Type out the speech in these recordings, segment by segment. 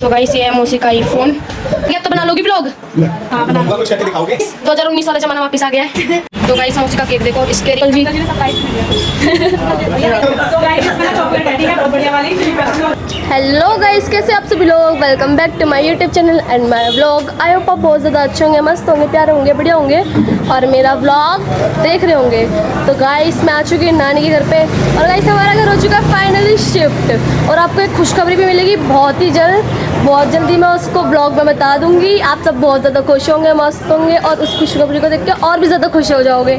तो गाइस ये है मौसी का आईफोन। क्या तो बना लोगी ब्लॉग? हाँ बना कुछ करके दिखाओगे। 2019 वाला जमाना वापस आ गया है। तो गाइस मौसी का केक देखो, इसके जी हेलो गाइस, कैसे आप सभी लोग? Welcome back to my YouTube channel and my vlog. I hope आप बहुत ज़्यादा अच्छे होंगे, मस्त होंगे, प्यारे होंगे, बढ़िया होंगे और मेरा व्लॉग देख रहे होंगे। तो गाइस मैं आ चुकी हूँ नानी के घर पे और गाइस हमारा घर हो चुका है फाइनली शिफ्ट और आपको एक खुशखबरी भी मिलेगी बहुत ही जल्दी मैं उसको ब्लॉग में बता दूंगी। आप सब बहुत ज़्यादा खुश होंगे, मस्त होंगे और उस खुशखबरी को देख के और भी ज़्यादा खुश हो जाओगे।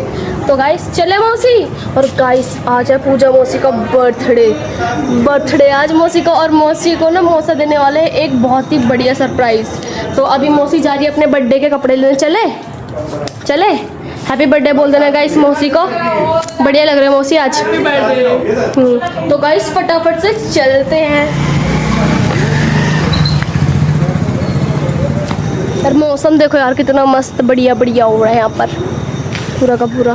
तो गाइस चले मौसी। और गाइस आज है पूजा मौसी का बर्थडे आज मौसी का, और मौसी को ना मौसा देने वाले हैं एक बहुत ही बढ़िया सरप्राइज़। तो अभी मौसी जा रही है अपने बर्थडे के कपड़े लेने। चले हैप्पी बर्थडे बोल देना गाइस मौसी को। बढ़िया लग रहा है मौसी आज। तो गाइस फटाफट से चलते हैं। यार मौसम देखो यार कितना मस्त बढ़िया हो रहा है यहाँ पर पूरा का पूरा।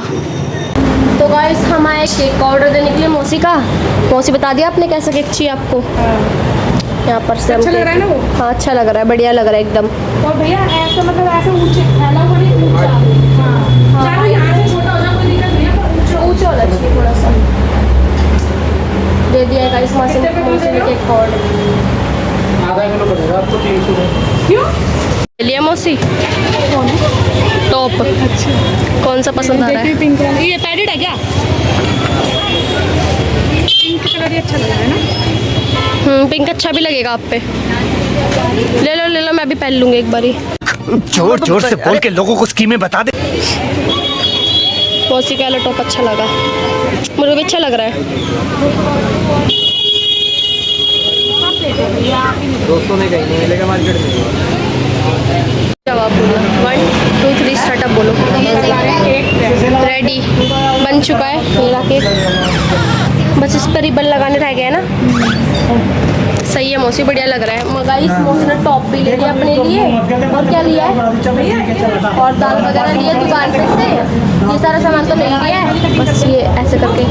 तो गाइस हम आए केक का ऑर्डर देने के लिए मौसी का। मौसी बता दिया आपने कैसा केक चाहिए आपको? यहाँ पर से अच्छा लग रहा है ना वो? हाँ अच्छा लग रहा है, बढ़िया लग रहा है एकदम। और भैया ऐसा मतलब ऐसे ऊंचे फैला हुआ नहीं, ऊंचा। हाँ चाहे यहाँ से छोटा हो जाए कोई दिक्कत नहीं है, ऊंचा होना चाहिए थोड़ा सा। दे दिया है गाइस मौसी ने केक का ऑर्डर। आधा किलो पड़ेगा आपको 300। क्यों? लिया मौसी टॉप। अच्छा कौन सा पसंद आ रहा है? Pink colour. ये पैडेड है क्या? पिंक कलर ही अच्छा लग रहा है ना? पिंक अच्छा भी लगेगा आप पे। ले लो मैं भी पहन लूंगी एक बारी। जोर से बोल के लोगों को स्कीमें बता दे। मौसी का वाला टॉप अच्छा लगा, मुझे भी अच्छा लग रहा है। दोस्तों ने कहीं नहीं मिलेगा मार्केट में। जवाब बोलो, 1 2 3 स्टार्टअप बोलो। रेडी बन चुका है मेरा केक, बस इस पर रिबन लगाने रह गया है ना। सही है मौसी, बढ़िया लग रहा है। गाइस मौसी ने टॉप भी ले लिया अपने लिए और क्या लिया है और दाल वगैरह लिया दुकान पे से। ये सारा सामान तो नहीं लिया है, बस ये ऐसे करके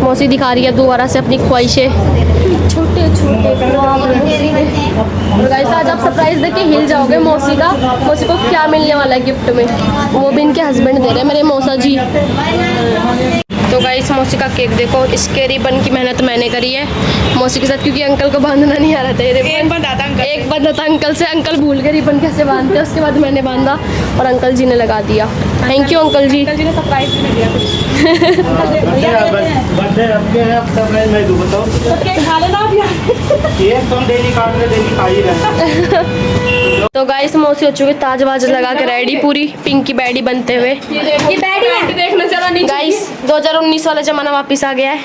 मौसी दिखा रही है दोबारा से अपनी ख्वाहिशें छोटे और गाइस आज आप सरप्राइज देख के हिल जाओगे। मौसी को क्या मिलने वाला है गिफ्ट में, वो भी इनके हस्बैंड दे रहे हैं मेरे मौसा जी। तो गाइस मौसी का केक देखो, इसके रिबन की मेहनत मैंने करी है मौसी के साथ, क्योंकि अंकल को बांधना नहीं आ रहा था। एक बंधा था अंकल से, अंकल भूल गए रिबन कैसे बांधते हैं। उसके बाद मैंने बांधा और अंकल जी ने लगा दिया। Thank you uncle ji. Uncle ji ने सरप्राइज भी दिया कुछ। बर्थडे आपके हैं, अब सरप्राइज मैं दूं, बताओ। तो केक खा लेना आप यार। ये तुम डेली काट ले, डेली खा ही रहे। तो गाइस मौसी हो चुकी ताज वाज लगा के रेडी, पूरी पिंकी बैडी बनते हुए। ये बैडी है, देखना चला नहीं। गाइस 2019 वाला जमाना वापस आ गया है।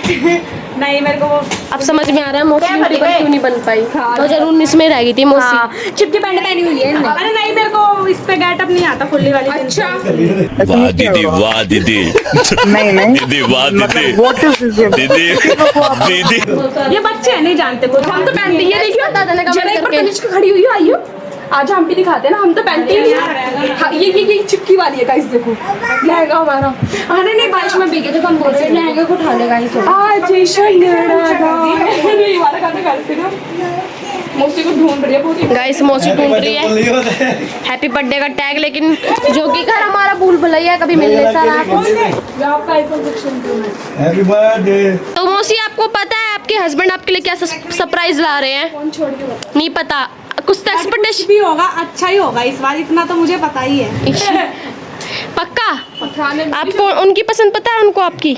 नहीं मेरे को वो अब समझ में आ रहा है मौसी यूट्यूबर क्यों नहीं बन पाई। 2019 में रह गई थी मौसी। चिपकी पैंट पहनी हुई है। अरे नहीं मेरे को इस पे गेटअप नहीं आता, फुल्ली वाली। अच्छा वाह दीदी, वाह दीदी। नहीं दीदी वाह दीदी। What is this? दीदी ये बच्चे हैं, नहीं जानते कुछ। हम तो पहनते ही है। देखिए बता देना कमेंट जरा एक बार करके। तनिष्का खड़ी हुई है, आइयो आज हम भी दिखाते हैं ना। हम तो पहनते ही नहीं। हाँ, ये चिपकी वाली है गाइस, देखो लहंगा हमारा। अरे नहीं बारिश में भीगे तो हम बोल रहे लहंगे को उठा ले गाइस। आज मौसी को ढूंढ रही है बहुत। गाइस मौसी ढूंढ रही है हैप्पी बर्थडे का टैग, लेकिन जो कि घर हमारा भूल भुलैया कभी मिलने सर आपका आईफोन 16 हैप्पी बर्थडे। तो मौसी आपको पता है आपके हस्बैंड आपके लिए क्या सरप्राइज ला रहे हैं? फोन छोड़ के बता। नहीं पता, कुछ तो कुछ एक्सपेक्टेशन भी होगा, अच्छा ही होगा इस बार, इतना तो मुझे पता ही है। पक्का? आपको उनकी पसंद पता है उनको आपकी?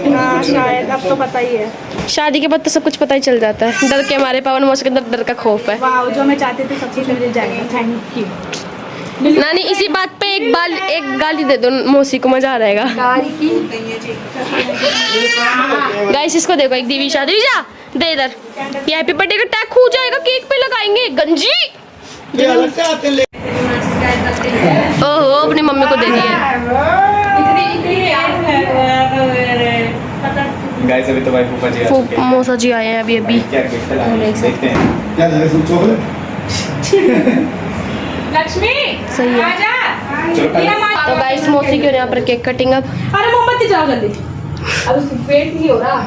हाँ शायद, अब तो पता ही है। शादी के बाद तो सब कुछ पता ही चल जाता है। डर के हमारे पवन मौसी के अंदर डर का खौफ है। वाह जो मैं चाहती थी सब चीज़ मिल जाएगी। थैंक यू नानी इसी बात पे एक गाली दे दो मौसी को, मजा आ रहेगा। गाइस इसको देखो, एक दिविशा दे इधर। ये हैप्पी बर्थडे का टैग खो जाएगा, केक पे लगाएंगे गंजी। ओहो अपनी मम्मी को दे दिया। गाइस अभी तो भाई फूफा जी आ चुके हैं। मौसा जी आए हैं अभी क्या गिफ्ट लाए हैं देखते हैं। क्या लाए? चॉकलेट। लक्ष्मी सही है। चलो तो गाइस मौसी क्यों यहाँ पर केक कटिंग अब। अरे मोमबत्ती जाओ जल्दी, अब वेट नहीं हो रहा।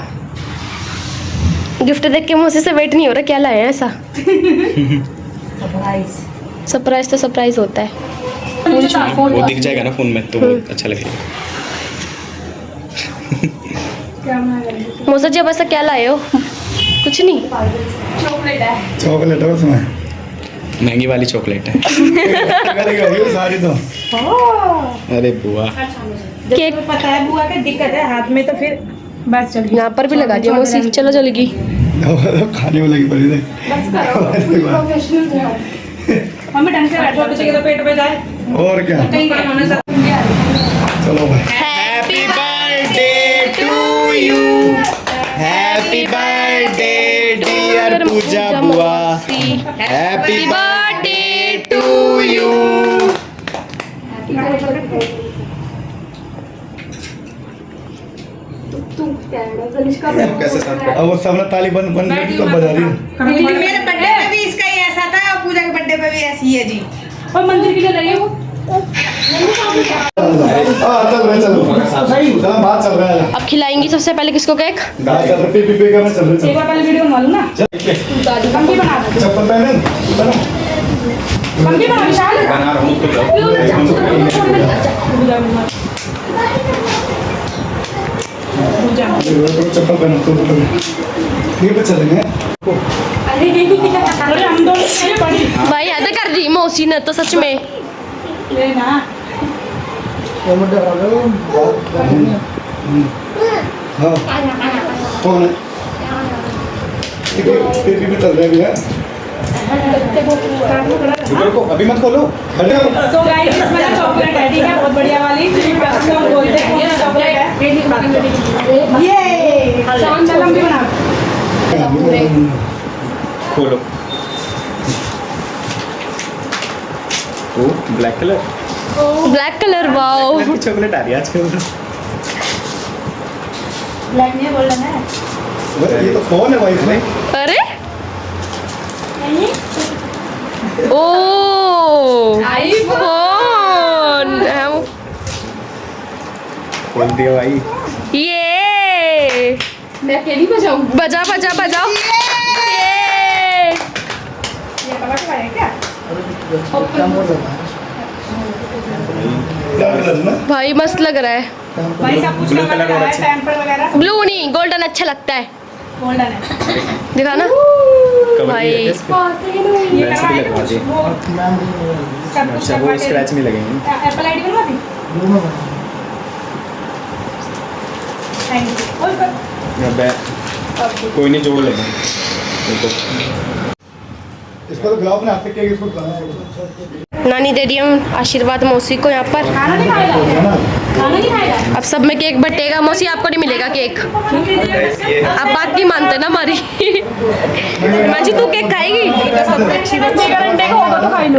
गिफ्ट देख के मौसी से वेट नहीं हो रहा, क्या लाए हैं ऐसा? सरप्राइज तो सरप्राइज होता है। वो दिख जाएगा ना फोन में तो वो अच्छा लगेगा। मौसा जी अब ऐसा क्या लाए हो? कुछ नहीं। चॉकलेट है उसमें। महंगी वाली चॉकलेट है। करेगा ये सारी तो। अरे बुआ केक पता है बुआ की दिक्कत है हाथ में, तो फिर बस चल यहाँ पर भी लगा दिया मौसी, चलो चलेगी। खाने में लगी पड़ी थी। मम्मी ढंग से बैठो, किसी के तो पेट पे जाए और क्या, कहीं का होने से। चलो भाई। Happy birthday to you, happy birthday dear Pooja बुआ, हैप्पी बर्थडे टू यू। कैसे साथ अब वो सब ने ताली बंद बंद करके तो बजा रही है। मेरे बर्थडे पे भी इसका ही ऐसा था और पूजा के बर्थडे पे भी ऐसी है जी। और मंदिर के लिए लगे हो चल रहे चलो चलो बात चल रहा है। अब खिलाएंगी सबसे पहले किसको केक? बात चल रही पी का मैं चल रही एक बार पहले वीडियो बना लूँ ना, हम भी बना दो, चप्पल पहने बना हम भी बना विशाल बना रहा हूँ चप्पल पहनो तो ये पे चलेंगे। अरे हम दोनों से बड़ी भाई याद कर दी मौसी ने तो सच में। लेना हाँ कौन है? पी चल रहे हैं को अभी मत खोलो। तो गाइस इसमें ना चॉकलेट है, ठीक है, बहुत बढ़िया वाली। इसको हम बोलते हैं ये चॉकलेट है। ये चल हम भी बना खोलो। ओ black colour, black colour, wow. की चॉकलेट आ रही है आजकल। ब्लैक नहीं गोल्डन है। ये तो फोन है भाई इसमें। अरे ओ आईफोन खोल दिया भाई। ये मैं अकेली बजाऊँ? बजा बजा बजाओ। ये ये कलर का है क्या? क्या कलर ना? भाई मस्त लग रहा है। भाई सब कुछ Blue कलर color और है, अच्छा। टेम्पर वगैरह ब्लू नहीं, गोल्डन अच्छा लगता है। गोल्डन है। दिखाना भाई। ये वैसे भी लगवा दी। सब कुछ अच्छा वो स्क्रैच नहीं लगेंगे। एप्पल आईडी बनवा दी। Thank you. और कोई नहीं जोड़ लेंगे देखो। इसको तो गुलाब ने हाथ से केक इसको खाना नानी दे रही हूँ आशीर्वाद मौसी को यहाँ पर। खाना नहीं खाएगा, है ना। खाना नहीं खाएगा। अब सब में केक बटेगा। मौसी आपको नहीं मिलेगा केक, अब बात नहीं मानते ना हमारी। माजी तू केक खाएगी?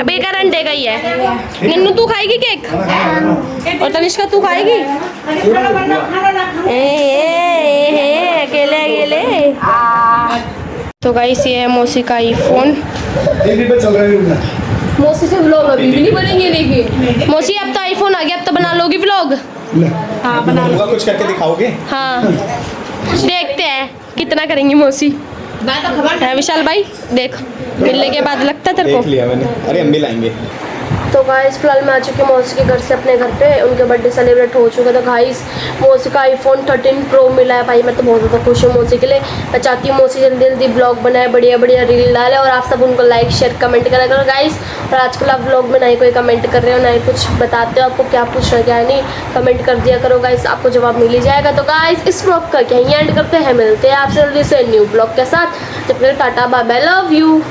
बेकार अंडे का ही है। नन्नू तू खाएगी केक? और तनिष्का तू खाएगी? अकेले अकेले। तो गाइस ये है मौसी का आईफोन। टीवी पे चल रहे हैं। मौसी से व्लॉग अभी भी नहीं बनेंगे लेकिन। मौसी अब तो आईफोन आ गया, अब तो बना लोगी व्लॉग? हाँ बना लो। हुआ कुछ करके दिखाओगे? हाँ देखते हैं कितना करेंगी मौसी। है विशाल भाई, देख मिलने के बाद लगता है तेरे देख को। लिया मैंने। अरे हम भी लाएंगे। तो गाइस फिलहाल मैं आ चुकी हूँ मौसी के घर से अपने घर पे। उनके बर्थडे सेलिब्रेट हो चुका था गाइस। मौसी का आईफोन 13 प्रो मिला है भाई। मैं तो बहुत ज़्यादा खुश हूँ मौसी के लिए। मैं चाहती हूँ मौसी जल्दी जल्दी ब्लॉग बनाए, बढ़िया बढ़िया रील डाले और आप सब उनको लाइक शेयर कमेंट करा करो गाइस। और आजकल आप ब्लॉग में ना ही कोई कमेंट कर रहे हो ना ही कुछ बताते हो, आपको क्या पूछना है क्या नहीं, कमेंट कर दिया करो गाइस, आपको जवाब मिल ही जाएगा। तो गाइस इस ब्लॉग का यहीं एंड करते हैं, मिलते हैं आपसे जल्दी से न्यू ब्लॉग के साथ। जब तक टाटा बाय बाय, लव यू।